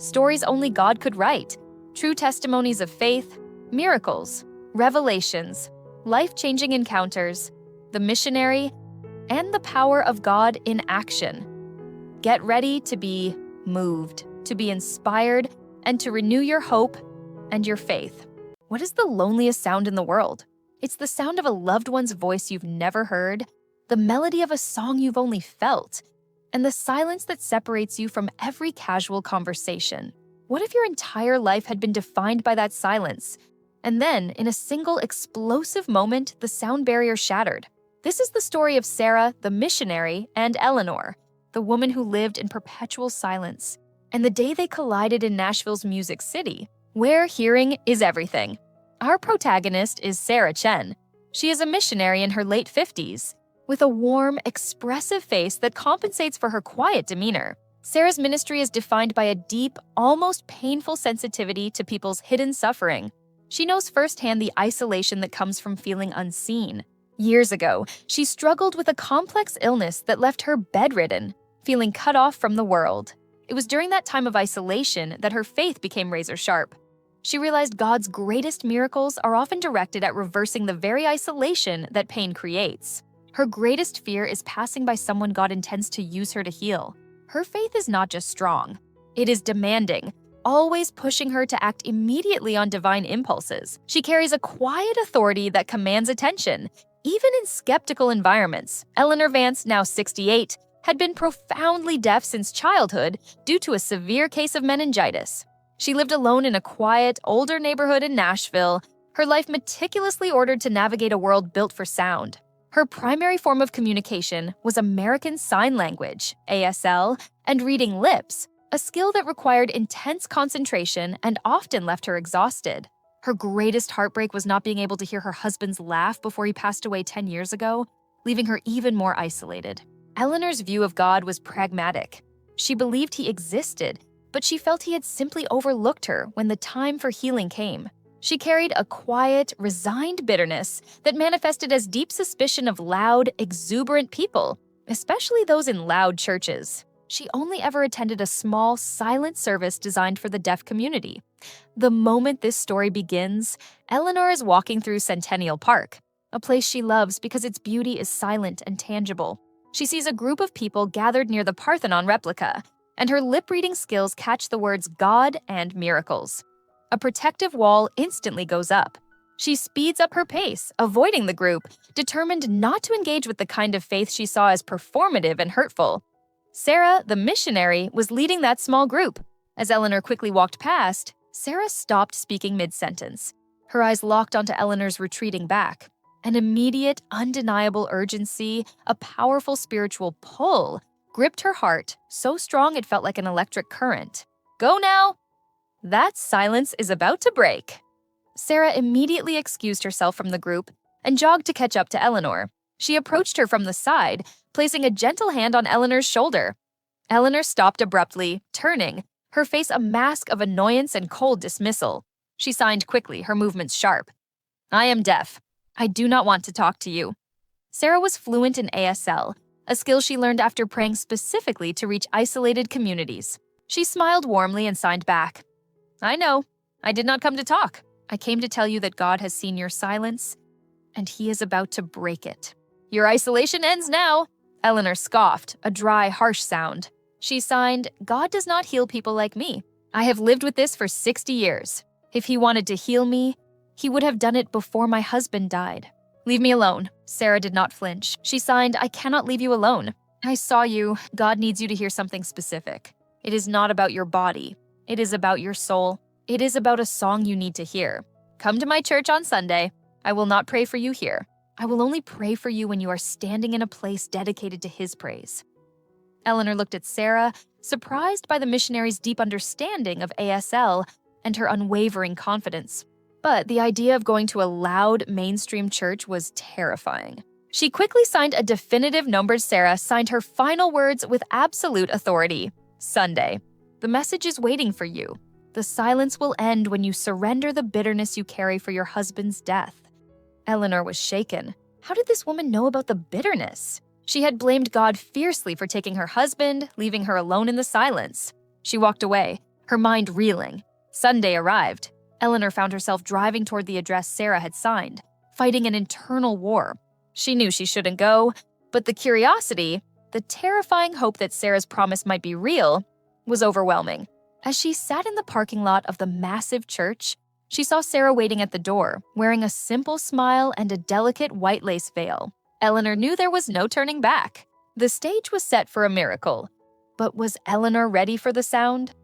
stories only God could write, true testimonies of faith, miracles, revelations, life-changing encounters, the missionary, and the power of God in action. Get ready to be moved, to be inspired, and to renew your hope and your faith. What is the loneliest sound in the world? It's the sound of a loved one's voice you've never heard, the melody of a song you've only felt, and the silence that separates you from every casual conversation. What if your entire life had been defined by that silence? And then, in a single explosive moment, the sound barrier shattered. This is the story of Sarah, the missionary, and Eleanor, the woman who lived in perpetual silence. And the day they collided in Nashville's Music City, where hearing is everything. Our protagonist is Sarah Chen. She is a missionary in her late 50s, with a warm, expressive face that compensates for her quiet demeanor. Sarah's ministry is defined by a deep, almost painful sensitivity to people's hidden suffering. She knows firsthand the isolation that comes from feeling unseen. Years ago, she struggled with a complex illness that left her bedridden, feeling cut off from the world. It was during that time of isolation that her faith became razor-sharp. She realized God's greatest miracles are often directed at reversing the very isolation that pain creates. Her greatest fear is passing by someone God intends to use her to heal. Her faith is not just strong, it is demanding, always pushing her to act immediately on divine impulses. She carries a quiet authority that commands attention, even in skeptical environments. Eleanor Vance, now 68, had been profoundly deaf since childhood due to a severe case of meningitis. She lived alone in a quiet, older neighborhood in Nashville, her life meticulously ordered to navigate a world built for sound. Her primary form of communication was American Sign Language, ASL, and reading lips, a skill that required intense concentration and often left her exhausted. Her greatest heartbreak was not being able to hear her husband's laugh before he passed away 10 years ago, leaving her even more isolated. Eleanor's view of God was pragmatic. She believed he existed, but she felt he had simply overlooked her when the time for healing came. She carried a quiet, resigned bitterness that manifested as deep suspicion of loud, exuberant people, especially those in loud churches. She only ever attended a small, silent service designed for the deaf community. The moment this story begins, Eleanor is walking through Centennial Park, a place she loves because its beauty is silent and tangible. She sees a group of people gathered near the Parthenon replica, and her lip-reading skills catch the words God and miracles. A protective wall instantly goes up. She speeds up her pace, avoiding the group, determined not to engage with the kind of faith she saw as performative and hurtful. Sarah, the missionary, was leading that small group. As Eleanor quickly walked past, Sarah stopped speaking mid-sentence. Her eyes locked onto Eleanor's retreating back. An immediate, undeniable urgency, a powerful spiritual pull, gripped her heart, so strong it felt like an electric current. Go now! That silence is about to break. Sarah immediately excused herself from the group and jogged to catch up to Eleanor. She approached her from the side, placing a gentle hand on Eleanor's shoulder. Eleanor stopped abruptly, turning, her face a mask of annoyance and cold dismissal. She signed quickly, her movements sharp. I am deaf. I do not want to talk to you. Sarah was fluent in ASL, a skill she learned after praying specifically to reach isolated communities. She smiled warmly and signed back. I know. I did not come to talk. I came to tell you that God has seen your silence, and he is about to break it. Your isolation ends now. Eleanor scoffed, a dry, harsh sound. She signed, God does not heal people like me. I have lived with this for 60 years. If he wanted to heal me, he would have done it before my husband died. Leave me alone. Sarah did not flinch. She signed, I cannot leave you alone. I saw you. God needs you to hear something specific. It is not about your body. It is about your soul. It is about a song you need to hear. Come to my church on Sunday. I will not pray for you here. I will only pray for you when you are standing in a place dedicated to his praise. Eleanor looked at Sarah, surprised by the missionary's deep understanding of ASL and her unwavering confidence. But the idea of going to a loud, mainstream church was terrifying. She quickly signed a definitive numbered. Sarah signed her final words with absolute authority. Sunday. The message is waiting for you. The silence will end when you surrender the bitterness you carry for your husband's death. Eleanor was shaken. How did this woman know about the bitterness? She had blamed God fiercely for taking her husband, leaving her alone in the silence. She walked away, her mind reeling. Sunday arrived. Eleanor found herself driving toward the address Sarah had signed, fighting an internal war. She knew she shouldn't go, but the curiosity, the terrifying hope that Sarah's promise might be real, was overwhelming. As she sat in the parking lot of the massive church, she saw Sarah waiting at the door, wearing a simple smile and a delicate white lace veil. Eleanor knew there was no turning back. The stage was set for a miracle. But was Eleanor ready for the sound?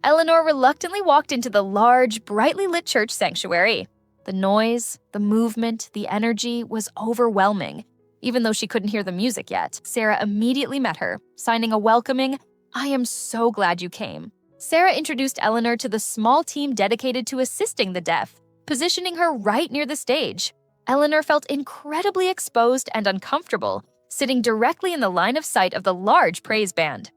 Eleanor reluctantly walked into the large, brightly lit church sanctuary. The noise, the movement, the energy was overwhelming. Even though she couldn't hear the music yet, Sarah immediately met her, signing a welcoming, "I am so glad you came." Sarah introduced Eleanor to the small team dedicated to assisting the deaf, positioning her right near the stage. Eleanor felt incredibly exposed and uncomfortable, sitting directly in the line of sight of the large praise band.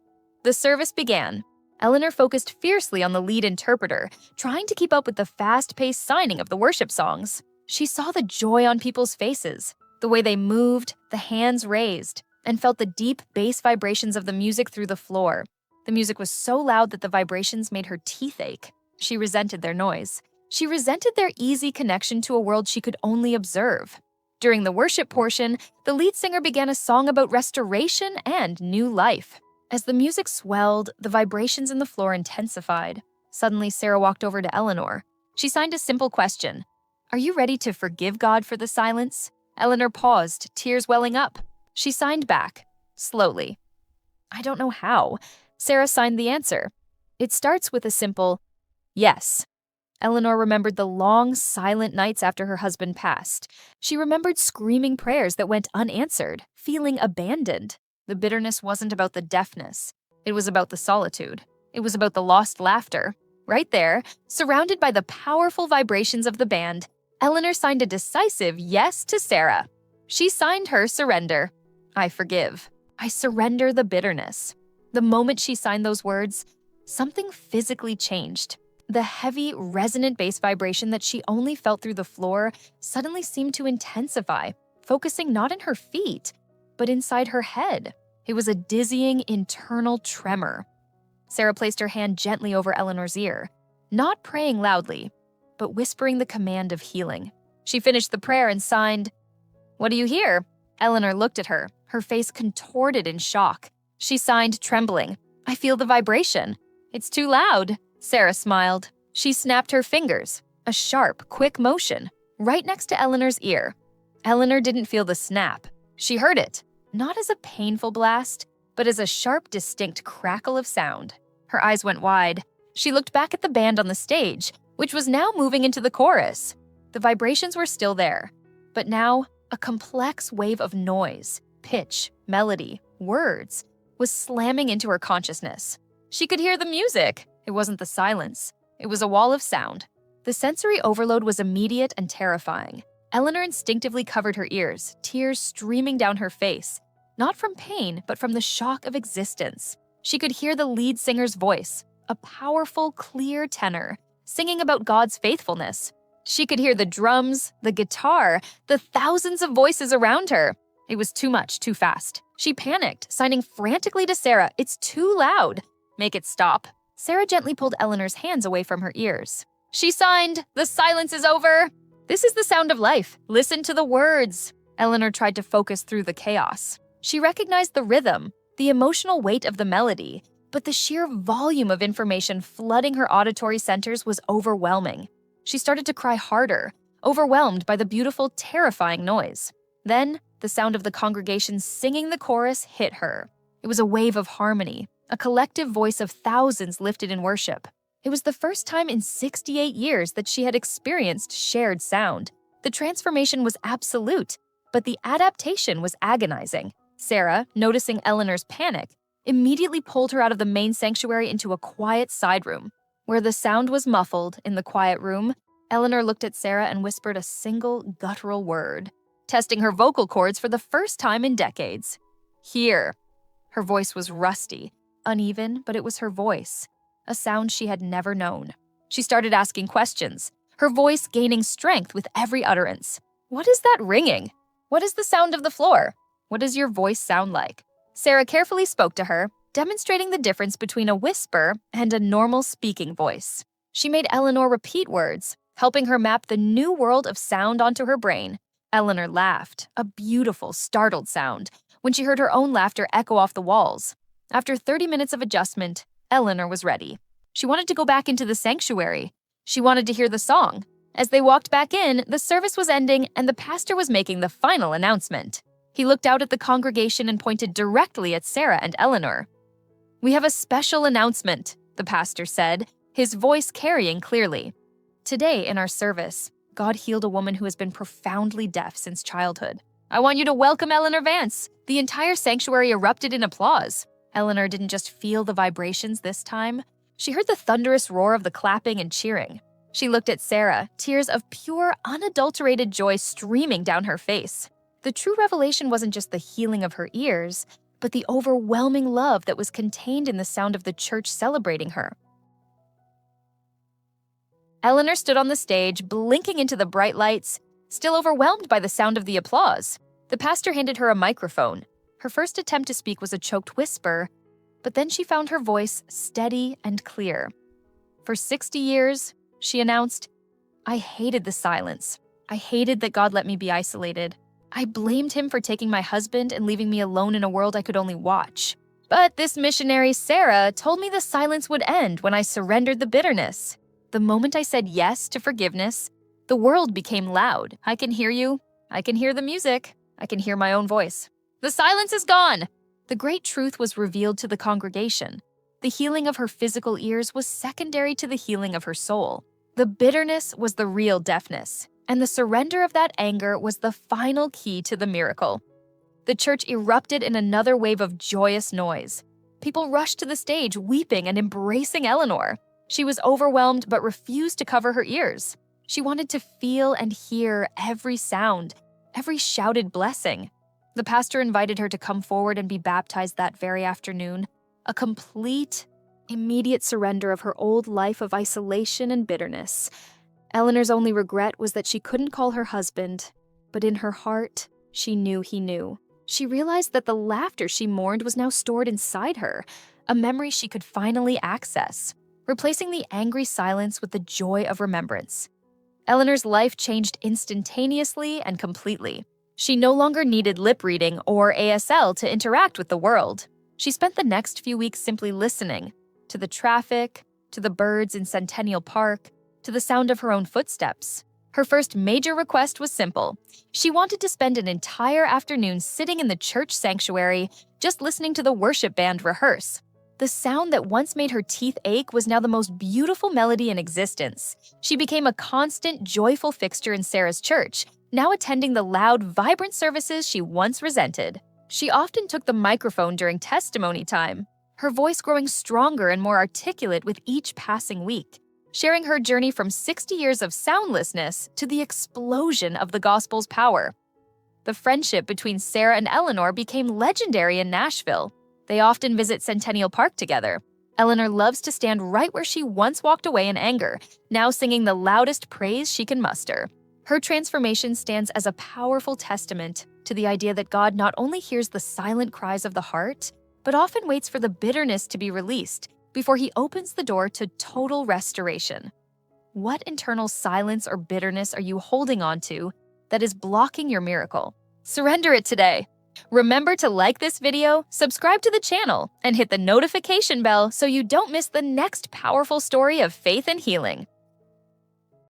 The service began. Eleanor focused fiercely on the lead interpreter, trying to keep up with the fast-paced signing of the worship songs. She saw the joy on people's faces, the way they moved, the hands raised, and felt the deep bass vibrations of the music through the floor. The music was so loud that the vibrations made her teeth ache. She resented their noise. She resented their easy connection to a world she could only observe. During the worship portion, the lead singer began a song about restoration and new life. As the music swelled, the vibrations in the floor intensified. Suddenly, Sarah walked over to Eleanor. She signed a simple question. "Are you ready to forgive God for the silence?" Eleanor paused, tears welling up. She signed back, slowly. "I don't know how." Sarah signed the answer. "It starts with a simple yes." Eleanor remembered the long, silent nights after her husband passed. She remembered screaming prayers that went unanswered, feeling abandoned. The bitterness wasn't about the deafness. It was about the solitude. It was about the lost laughter. Right there, surrounded by the powerful vibrations of the band, Eleanor signed a decisive yes to Sarah. She signed her surrender. "I forgive. I surrender the bitterness." The moment she signed those words, something physically changed. The heavy, resonant bass vibration that she only felt through the floor suddenly seemed to intensify, focusing not in her feet, but inside her head. It was a dizzying, internal tremor. Sarah placed her hand gently over Eleanor's ear, not praying loudly, but whispering the command of healing. She finished the prayer and signed, "What do you hear?" Eleanor looked at her, her face contorted in shock. She signed, trembling, "I feel the vibration." "It's too loud." Sarah smiled. She snapped her fingers, a sharp, quick motion, right next to Eleanor's ear. Eleanor didn't feel the snap. She heard it, not as a painful blast, but as a sharp, distinct crackle of sound. Her eyes went wide. She looked back at the band on the stage, which was now moving into the chorus. The vibrations were still there, but now a complex wave of noise, pitch, melody, words was slamming into her consciousness. She could hear the music. It wasn't the silence. It was a wall of sound. The sensory overload was immediate and terrifying. Eleanor instinctively covered her ears, tears streaming down her face, not from pain, but from the shock of existence. She could hear the lead singer's voice, a powerful, clear tenor, singing about God's faithfulness. She could hear the drums, the guitar, the thousands of voices around her. It was too much, too fast. She panicked, signing frantically to Sarah, "It's too loud. Make it stop." Sarah gently pulled Eleanor's hands away from her ears. She signed, "The silence is over." "This is the sound of life. Listen to the words." Eleanor tried to focus through the chaos. She recognized the rhythm, the emotional weight of the melody, but the sheer volume of information flooding her auditory centers was overwhelming. She started to cry harder, overwhelmed by the beautiful, terrifying noise. Then, the sound of the congregation singing the chorus hit her. It was a wave of harmony, a collective voice of thousands lifted in worship. It was the first time in 68 years that she had experienced shared sound. The transformation was absolute, but the adaptation was agonizing. Sarah, noticing Eleanor's panic, immediately pulled her out of the main sanctuary into a quiet side room. Where the sound was muffled in the quiet room, Eleanor looked at Sarah and whispered a single guttural word, testing her vocal cords for the first time in decades. "Here." Her voice was rusty, uneven, but it was her voice, a sound she had never known. She started asking questions, her voice gaining strength with every utterance. "What is that ringing? What is the sound of the floor? What does your voice sound like?" Sarah carefully spoke to her, demonstrating the difference between a whisper and a normal speaking voice. She made Eleanor repeat words, helping her map the new world of sound onto her brain. Eleanor laughed, a beautiful, startled sound, when she heard her own laughter echo off the walls. After 30 minutes of adjustment, Eleanor was ready. She wanted to go back into the sanctuary. She wanted to hear the song. As they walked back in, the service was ending and the pastor was making the final announcement. He looked out at the congregation and pointed directly at Sarah and Eleanor. "We have a special announcement," the pastor said, his voice carrying clearly. "Today in our service, God healed a woman who has been profoundly deaf since childhood. I want you to welcome Eleanor Vance." The entire sanctuary erupted in applause. Eleanor didn't just feel the vibrations this time. She heard the thunderous roar of the clapping and cheering. She looked at Sarah, tears of pure, unadulterated joy streaming down her face. The true revelation wasn't just the healing of her ears, but the overwhelming love that was contained in the sound of the church celebrating her. Eleanor stood on the stage, blinking into the bright lights, still overwhelmed by the sound of the applause. The pastor handed her a microphone. Her first attempt to speak was a choked whisper, but then she found her voice steady and clear. "For 60 years, she announced, I hated the silence. I hated that God let me be isolated. I blamed him for taking my husband and leaving me alone in a world I could only watch. But this missionary Sarah told me the silence would end when I surrendered the bitterness. The moment I said yes to forgiveness, the world became loud. I can hear you. I can hear the music. I can hear my own voice. The silence is gone." The great truth was revealed to the congregation. The healing of her physical ears was secondary to the healing of her soul. The bitterness was the real deafness, and the surrender of that anger was the final key to the miracle. The church erupted in another wave of joyous noise. People rushed to the stage, weeping and embracing Eleanor. She was overwhelmed but refused to cover her ears. She wanted to feel and hear every sound, every shouted blessing. The pastor invited her to come forward and be baptized that very afternoon, a complete, immediate surrender of her old life of isolation and bitterness. Eleanor's only regret was that she couldn't call her husband, but in her heart, she knew he knew. She realized that the laughter she mourned was now stored inside her, a memory she could finally access, replacing the angry silence with the joy of remembrance. Eleanor's life changed instantaneously and completely. She no longer needed lip reading or ASL to interact with the world. She spent the next few weeks simply listening to the traffic, to the birds in Centennial Park, to the sound of her own footsteps. Her first major request was simple. She wanted to spend an entire afternoon sitting in the church sanctuary, just listening to the worship band rehearse. The sound that once made her teeth ache was now the most beautiful melody in existence. She became a constant, joyful fixture in Sarah's church, now attending the loud, vibrant services she once resented. She often took the microphone during testimony time, her voice growing stronger and more articulate with each passing week, sharing her journey from 60 years of soundlessness to the explosion of the gospel's power. The friendship between Sarah and Eleanor became legendary in Nashville. They often visit Centennial Park together. Eleanor loves to stand right where she once walked away in anger, now singing the loudest praise she can muster. Her transformation stands as a powerful testament to the idea that God not only hears the silent cries of the heart, but often waits for the bitterness to be released before he opens the door to total restoration. What internal silence or bitterness are you holding on to that is blocking your miracle? Surrender it today. Remember to like this video, subscribe to the channel, and hit the notification bell so you don't miss the next powerful story of faith and healing.